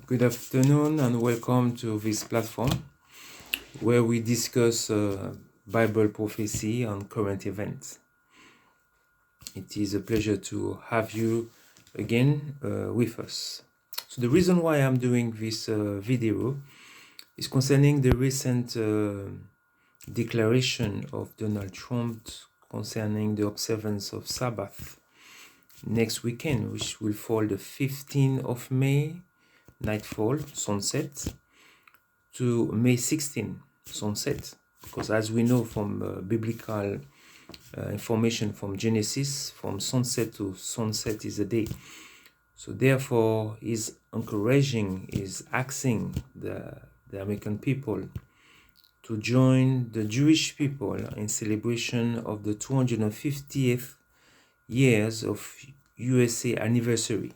Good afternoon and welcome to this platform where we discuss Bible prophecy and current events. It is a pleasure to have you again with us. So the reason why I'm doing this video is concerning the recent declaration of Donald Trump concerning the observance of Sabbath next weekend, which will fall the 15th of May, nightfall, sunset, to May 16, sunset. Because as we know from biblical information from Genesis, from sunset to sunset is a day. So therefore, he's encouraging, is asking the American people to join the Jewish people in celebration of the 250th years of USA anniversary.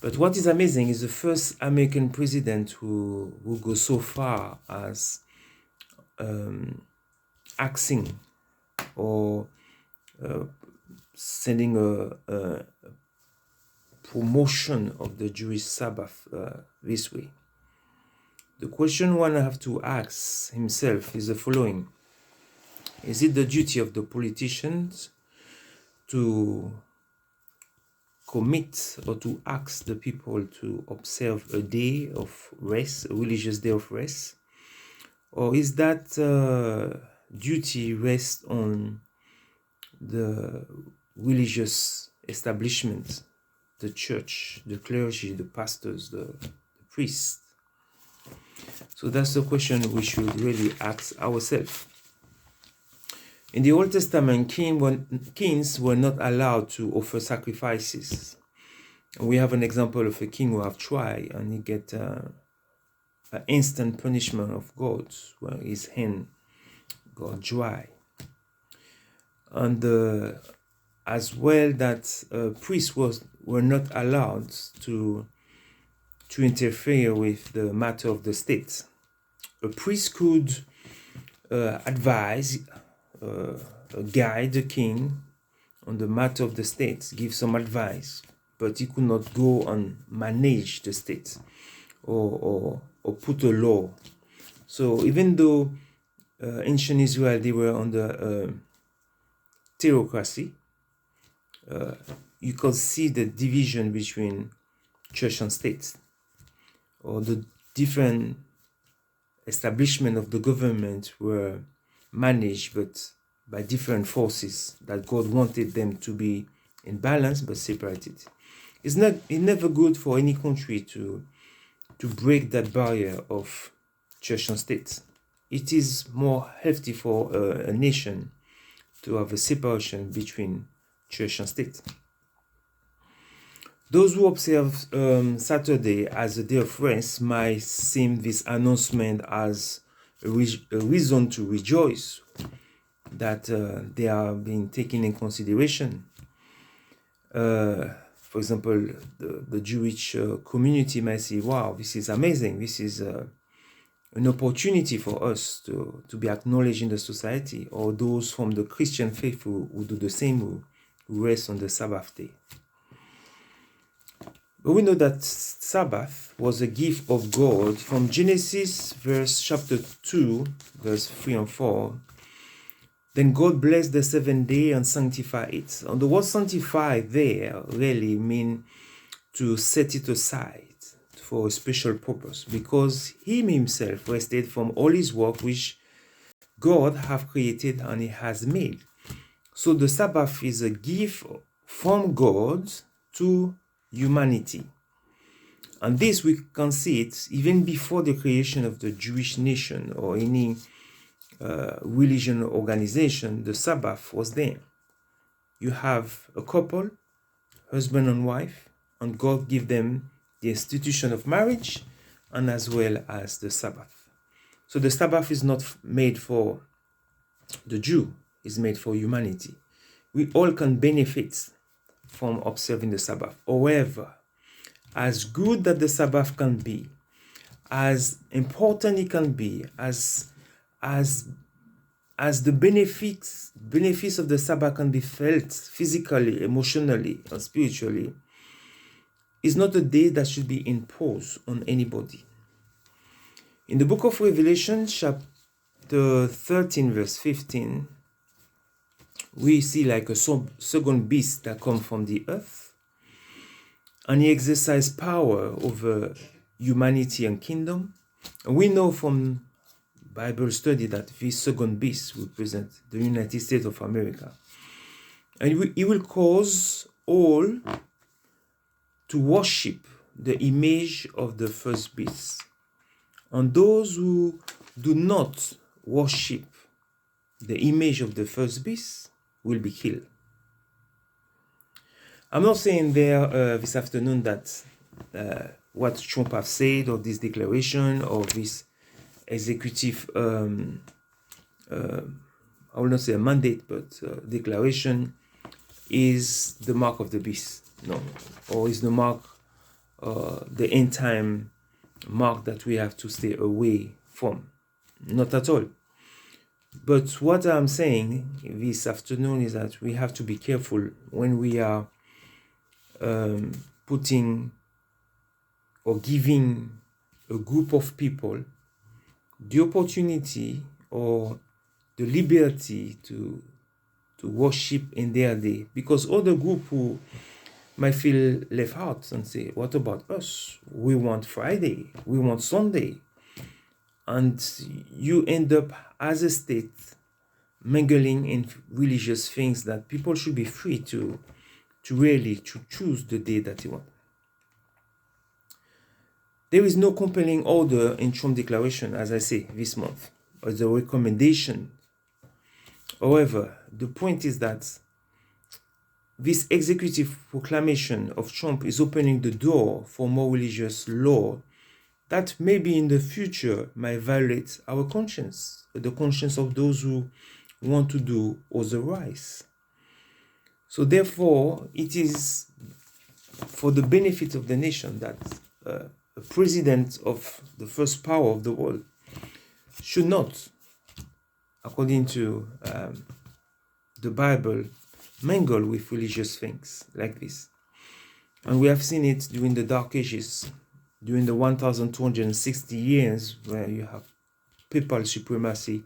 But what is amazing is the first American president who goes so far as asking or sending a promotion of the Jewish Sabbath this way. The question one have to ask himself is the following: is it the duty of the politicians to commit or to ask the people to observe a day of rest, a religious day of rest? Or is that duty rest on the religious establishment, the church, the clergy, the pastors, the priests? So that's the question we should really ask ourselves. In the Old Testament, kings were not allowed to offer sacrifices. We have an example of a king who have tried and he get an instant punishment of God, where his hand got dry. And as well that priests were not allowed to interfere with the matter of the state. A priest could advise, guide the king on the matter of the state, give some advice, but he could not go and manage the state or put a law. So even though ancient Israel, they were under theocracy, you could see the division between church and state, or the different establishment of the government were managed but by different forces that God wanted them to be in balance but separated. It's never good for any country to break that barrier of church and state. It is more healthy for a nation to have a separation between church and state. Those who observe Saturday as a day of rest might see this announcement as a reason to rejoice that they are being taken in consideration. For example, the Jewish community might say, wow, this is amazing. This is an opportunity for us to be acknowledged in the society. Or those from the Christian faith who do the same, who rest on the Sabbath day. But we know that Sabbath was a gift of God. From Genesis chapter 2, verse 3 and 4, then God blessed the seventh day and sanctified it. And the word sanctify there really means to set it aside for a special purpose, because he himself rested from all his work which God have created and he has made. So the Sabbath is a gift from God to humanity. And this we can see it even before the creation of the Jewish nation or any religion organization. The Sabbath was there. You have a couple, husband and wife, and God give them the institution of marriage and as well as the Sabbath. So the Sabbath is not made for the Jew, it's made for humanity. We all can benefit from observing the Sabbath. However, as good that the Sabbath can be, as important it can be, as the benefits of the Sabbath can be felt physically, emotionally, and spiritually, is not a day that should be imposed on anybody. In the book of Revelation, chapter 13, verse 15, we see like a second beast that comes from the earth, and he exercises power over humanity and kingdom. And we know from Bible study that this second beast represents the United States of America. And he will cause all to worship the image of the first beast. And those who do not worship the image of the first beast will be killed. I'm not saying there this afternoon that what Trump have said, or this declaration, or this executive, I will not say a mandate, but declaration is the mark of the beast. No, or is the mark, the end time mark that we have to stay away from. Not at all. But what I'm saying this afternoon is that we have to be careful when we are putting or giving a group of people the opportunity or the liberty to worship in their day, because other group who might feel left out and say, what about us? We want Friday, we want Sunday. And you end up as a state mingling in religious things that people should be free to really choose the day that they want. There is no compelling order in Trump declaration, as I say, this month, or the recommendation. However, the point is that this executive proclamation of Trump is opening the door for more religious law that maybe in the future might violate our conscience, the conscience of those who want to do otherwise. So therefore, it is for the benefit of the nation that a president of the first power of the world should not, according to the Bible, mingle with religious things like this. And we have seen it during the Dark Ages, during the 1,260 years where you have papal supremacy,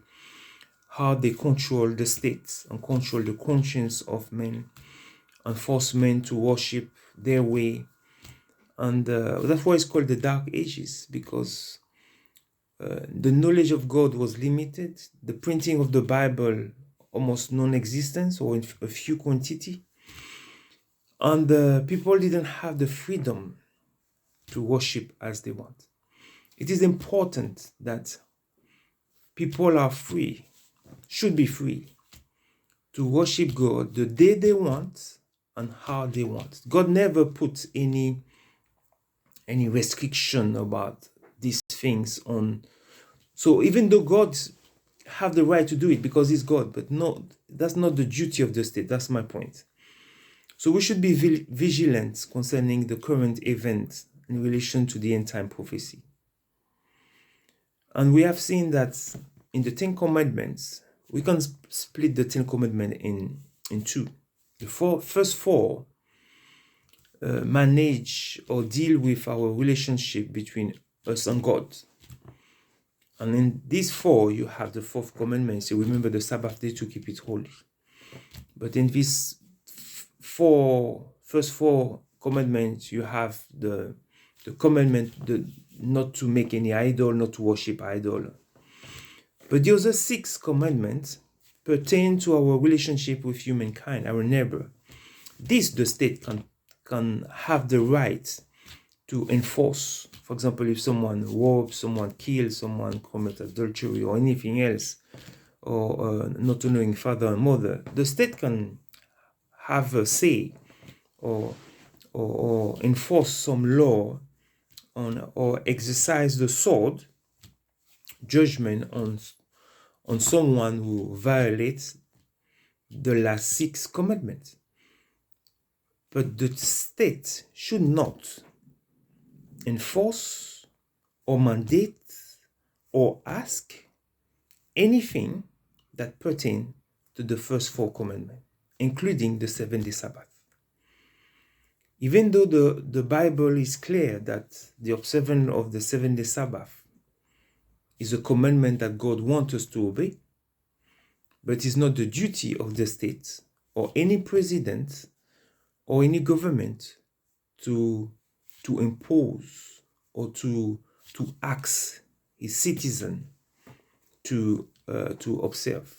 how they control the states and control the conscience of men and force men to worship their way. And that's why it's called the Dark Ages, because the knowledge of God was limited, the printing of the Bible almost non-existent or in a few quantity, and people didn't have the freedom to worship as they want. It is important that people are free, should be free, to worship God the day they want and how they want. God never put any restriction about these things on. So even though God have the right to do it because he's God, but no, that's not the duty of the state. That's my point. So we should be vigilant concerning the current event in relation to the end time prophecy. And we have seen that in the Ten Commandments, we can split the Ten Commandments in two. The first four manage or deal with our relationship between us and God. And in these four, you have the fourth commandment. So remember the Sabbath day to keep it holy. But in these first four commandments, you have the commandment not to make any idol, not to worship idol. But the other six commandments pertain to our relationship with humankind, our neighbor. This the state can have the right to enforce. For example, if someone robs, someone kills, someone commits adultery or anything else, or not honoring father and mother, the state can have a say or enforce some law on, or exercise the sword judgment on someone who violates the last six commandments. But the state should not enforce or mandate or ask anything that pertain to the first four commandments, including the 7-day Sabbath. Even though the Bible is clear that the observance of the 7-day Sabbath is a commandment that God wants us to obey, but it's not the duty of the state or any president or any government to impose or to ask his citizen to observe.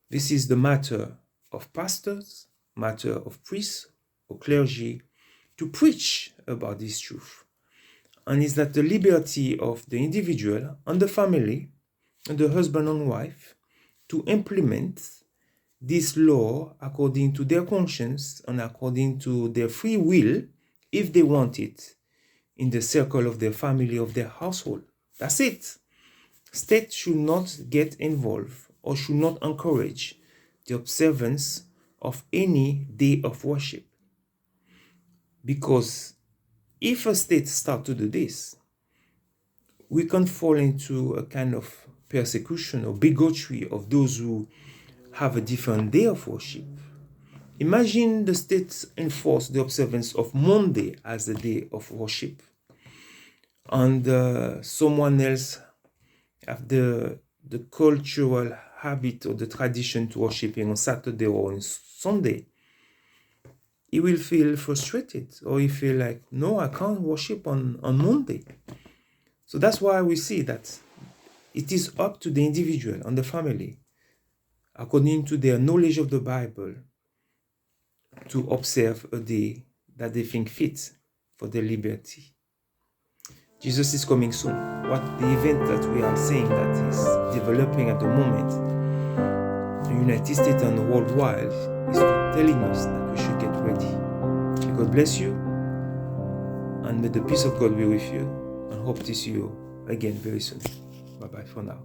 This is the matter of pastors, matter of priests or clergy to preach about this truth. And it's that the liberty of the individual and the family and the husband and wife to implement this law according to their conscience and according to their free will, if they want it, in the circle of their family, of their household. That's it. State should not get involved or should not encourage the observance of any day of worship. Because if a state starts to do this, we can fall into a kind of persecution or bigotry of those who have a different day of worship. Imagine the state enforce the observance of Monday as a day of worship, and someone else have the cultural habit or the tradition to worshiping on Saturday or on Sunday. He will feel frustrated, or he feel like, no, I can't worship on Monday. So that's why we see that it is up to the individual and the family, according to their knowledge of the Bible, to observe a day that they think fit for their liberty. Jesus is coming soon. What the event that we are saying that is developing at the moment, the United States and worldwide, is telling us that we should get ready. May God bless you, and may the peace of God be with you, and hope to see you again very soon. Bye-bye for now.